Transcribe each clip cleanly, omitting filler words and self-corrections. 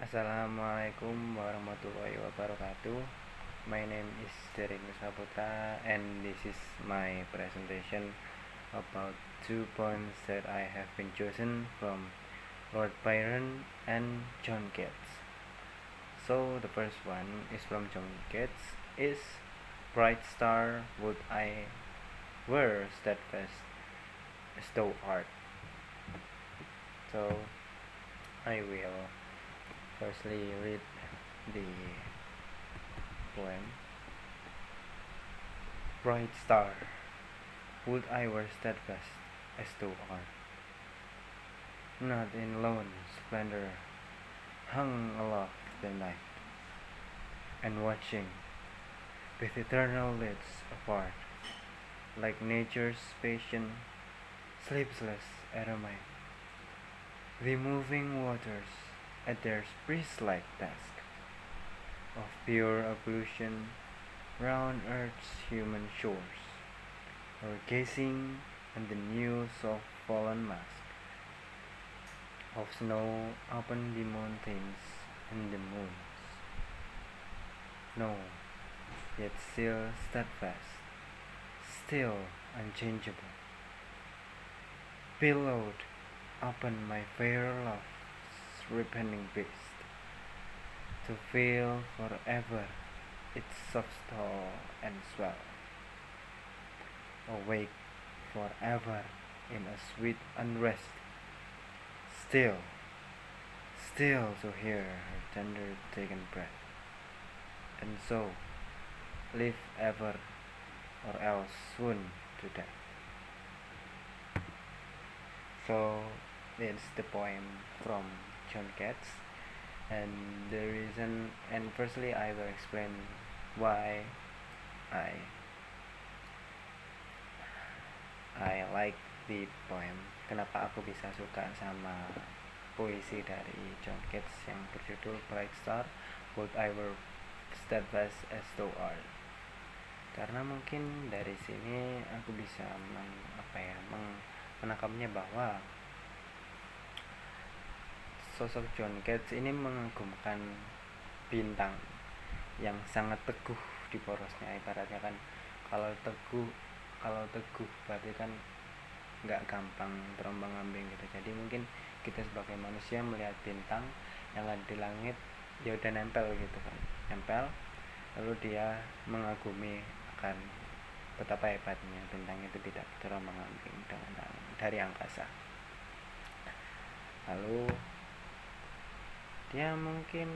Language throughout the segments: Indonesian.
Assalamualaikum warahmatullahi wabarakatuh. My name is Derek Nusaputra and this is my presentation about 2 poems that I have been chosen from Lord Byron and John Keats. So the first one is from John Keats is Bright star, would I were steadfast as thou art. So I will firstly read the poem. Bright star, would I were steadfast as thou art, not in lone splendor, hung aloft the night, and watching with eternal lids apart, like nature's patient, sleepless eremite, the moving waters at their priest-like task of pure ablution round earth's human shores, or gazing on the new soft fallen mask of snow upon the mountains and the moons. No, yet still steadfast, still unchangeable, pillowed upon my fair love's repenting beast, to feel forever its soft stall and swell, awake forever in a sweet unrest, still, still to hear her tender taken breath, and so live ever or else swoon to death. So it's the poem from John Keats, and the reason, and firstly I will explain why I like the poem. Kenapa aku bisa suka sama puisi dari John Keats yang berjudul Bright Star, Would I Were Steadfast as Thou Art. Karena mungkin dari sini aku bisa menangkapnya bahwa sosok John Keats ini mengagumkan bintang yang sangat teguh di porosnya. Ibaratnya kan kalau teguh berarti kan nggak gampang terombang-ambing gitu. Jadi mungkin kita sebagai manusia melihat bintang yang ada di langit ya udah nempel gitu kan, nempel, lalu dia mengagumi akan betapa hebatnya bintang itu tidak terombang-ambing dari angkasa. Lalu dia mungkin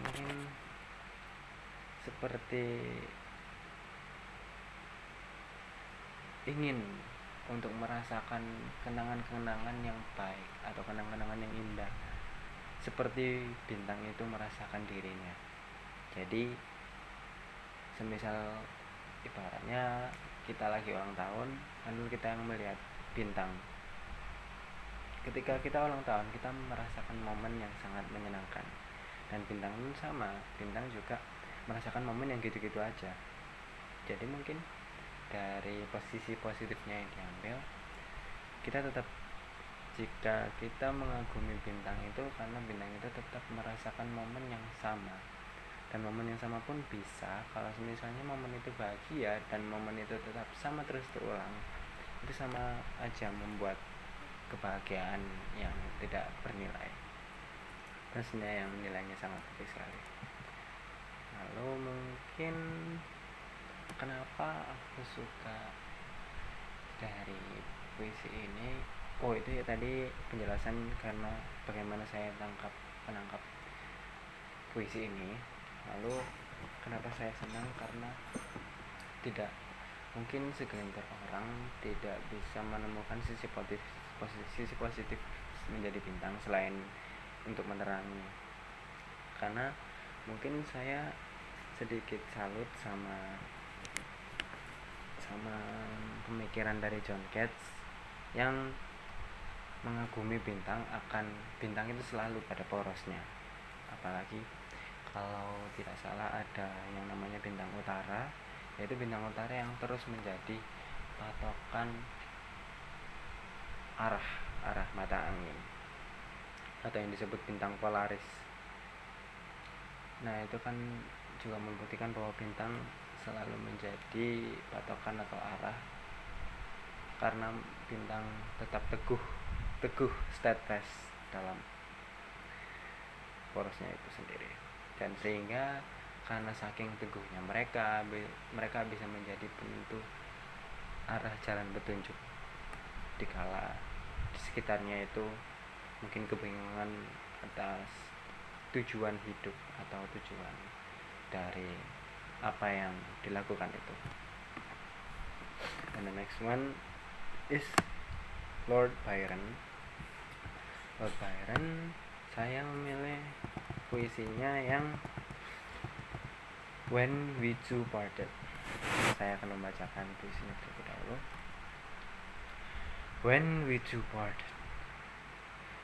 mungkin seperti ingin untuk merasakan kenangan-kenangan yang baik atau kenangan-kenangan yang indah, seperti bintang itu merasakan dirinya. Jadi semisal ibaratnya kita lagi ulang tahun, lalu kita yang melihat bintang. Ketika kita ulang tahun, kita merasakan momen yang sangat menyenangkan, dan bintang pun sama, bintang juga merasakan momen yang gitu-gitu aja. Jadi mungkin dari posisi positifnya yang diambil, kita tetap, jika kita mengagumi bintang itu karena bintang itu tetap merasakan momen yang sama, dan momen yang sama pun bisa kalau misalnya momen itu bahagia dan momen itu tetap sama terus terulang, itu sama aja membuat kebahagiaan yang tidak bernilai, maksudnya yang nilainya sangat kecil sekali. Lalu mungkin kenapa aku suka dari puisi ini, itu ya tadi penjelasan karena bagaimana saya menangkap puisi ini. Lalu kenapa saya senang, karena tidak mungkin segelintir orang tidak bisa menemukan sisi positif menjadi bintang selain untuk menerangi. Karena mungkin saya sedikit salut sama pemikiran dari John Keats yang mengagumi bintang itu selalu pada porosnya. Apalagi kalau tidak salah ada yang namanya bintang utara, yaitu bintang utara yang terus menjadi patokan arah mata angin. atau yang disebut bintang Polaris. Nah itu kan juga membuktikan bahwa bintang selalu menjadi patokan atau arah, karena bintang tetap teguh steadfast dalam porosnya itu sendiri, dan sehingga karena saking teguhnya mereka bisa menjadi penentu arah jalan petunjuk dikala di sekitarnya itu mungkin kebingungan atas tujuan hidup atau tujuan dari apa yang dilakukan itu. And the next one is Lord Byron. Lord Byron, saya memilih puisinya yang When We Two Parted. Saya akan membacakan puisinya terlebih dahulu. When we two parted,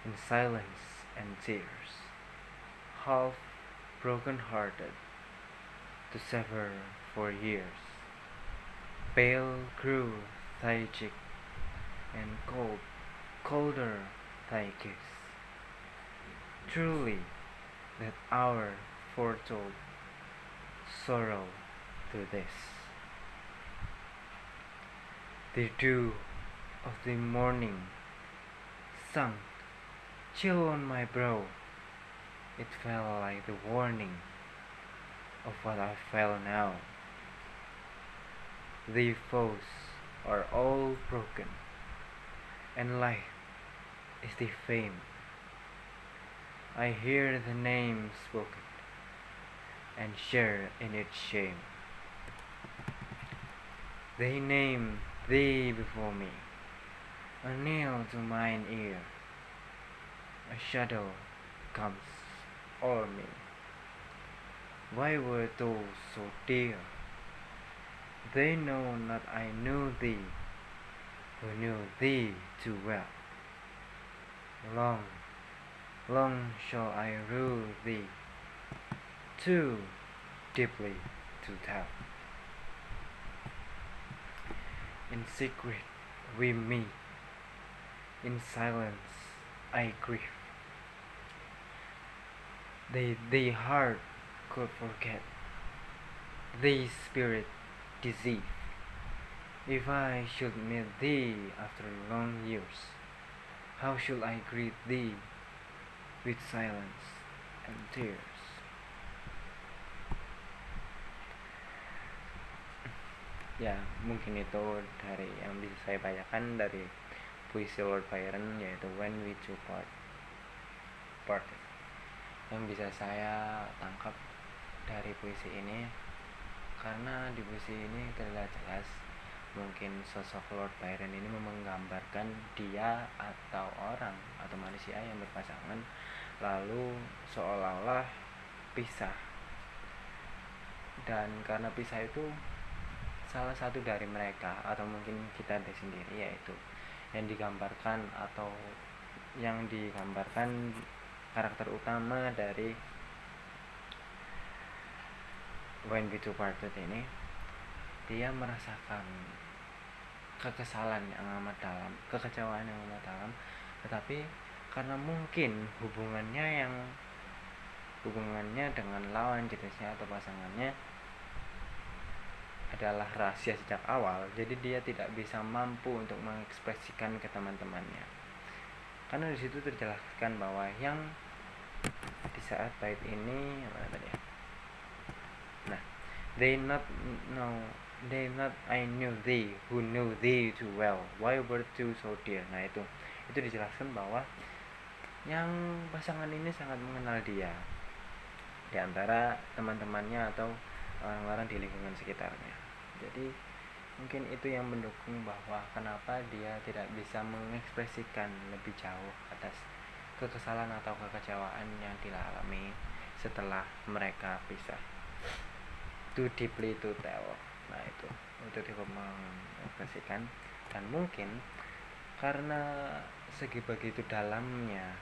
in silence and tears, half broken-hearted, to sever for years, pale grew thy cheek, and colder thy kiss. Truly, that hour foretold sorrow to this. The dew of the morning sunk chill on my brow. It fell like the warning of what I feel now. The foes are all broken, and life is the fame. I hear the name spoken, and share in its shame. They name thee before me, a nail to mine ear. A shadow comes o'er me. Why were those so dear? They know not I knew thee, who knew thee too well. Long, long shall I rue thee, too deeply to tell. In secret we meet, in silence I grieve. The heart could forget, the spirit deceive. If I should meet thee after long years, how should I greet thee with silence and tears? Ya, mungkin itu dari yang bisa saya bacakan dari puisi Lord Byron, yaitu When We Two Parted. Yang bisa saya tangkap dari puisi ini, karena di puisi ini terlihat jelas mungkin sosok Lord Byron ini menggambarkan dia atau orang atau manusia yang berpasangan lalu seolah-olah pisah, dan karena pisah itu salah satu dari mereka atau mungkin kita sendiri, yaitu yang digambarkan atau yang digambarkan karakter utama dari When We Two Parted ini, dia merasakan kekesalan yang amat dalam, kekecewaan yang amat dalam, tetapi karena mungkin hubungannya dengan lawan jenisnya atau pasangannya adalah rahasia sejak awal, jadi dia tidak bisa mampu untuk mengekspresikan ke teman-temannya. Karena di situ terjelaskan bahwa yang di saat bait ini they not I knew thee, who knew thee too well. Why were two so dear? Nah itu dijelaskan bahwa yang pasangan ini sangat mengenal dia di antara teman-temannya atau orang-orang di lingkungan sekitarnya. Jadi mungkin itu yang mendukung bahwa kenapa dia tidak bisa mengekspresikan lebih jauh atas kekesalan atau kekecewaan yang dialami setelah mereka pisah. Too deeply to tell. Nah itu dia mengekspresikan, dan mungkin karena segi begitu dalamnya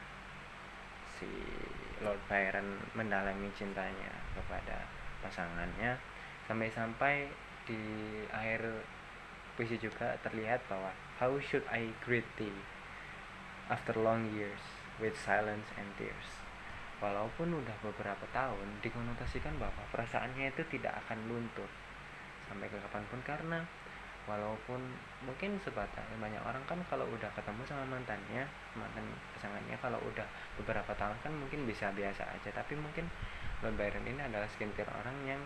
si Lord Byron mendalami cintanya kepada pasangannya, sampai-sampai di akhir puisi juga terlihat bahwa how should I greet thee after long years. with silence and tears. Walaupun udah beberapa tahun, dikonotasikan bahwa perasaannya itu tidak akan luntur sampai ke kapanpun, karena walaupun mungkin sebatas banyak orang kan kalau udah ketemu sama mantan pasangannya, kalau udah beberapa tahun kan mungkin bisa biasa aja, tapi mungkin Lord Byron ini adalah segelintir orang yang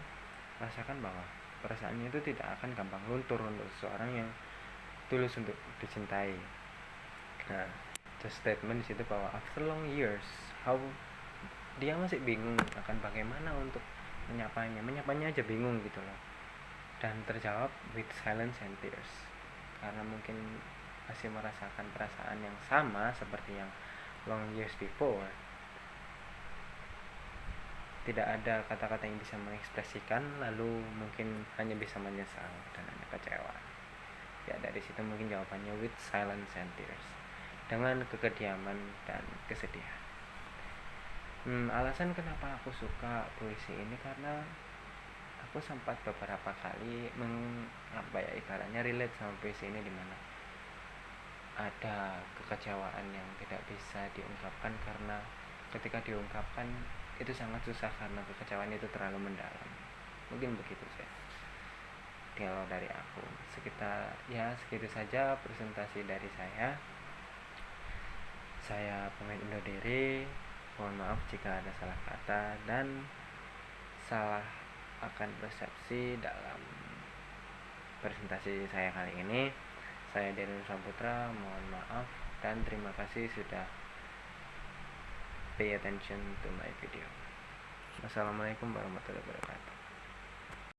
merasakan bahwa perasaannya itu tidak akan gampang luntur untuk seseorang yang tulus untuk dicintai. Nah, the statement di situ bahwa after long years, how dia masih bingung akan bagaimana untuk menyapanya aja bingung gitu loh, dan terjawab with silence and tears, karena mungkin masih merasakan perasaan yang sama seperti yang long years before. Tidak ada kata-kata yang bisa mengekspresikan, lalu mungkin hanya bisa menyesal dan hanya kecewa. Ya, dari situ mungkin jawabannya with silence and tears, dengan kekediaman dan kesedihan. Alasan kenapa aku suka puisi ini karena aku sempat beberapa kali ibaratnya relate sama puisi ini, dimana ada kekecewaan yang tidak bisa diungkapkan, karena ketika diungkapkan itu sangat susah karena kekecewaan itu terlalu mendalam. Mungkin begitu sih kalau dari aku. Segitu saja presentasi dari saya. Saya pamit undur diri. Mohon maaf jika ada salah kata dan salah akan persepsi dalam presentasi saya kali ini. Saya Darren Saputra, mohon maaf dan terima kasih sudah pay attention to my video. Wassalamualaikum warahmatullahi wabarakatuh.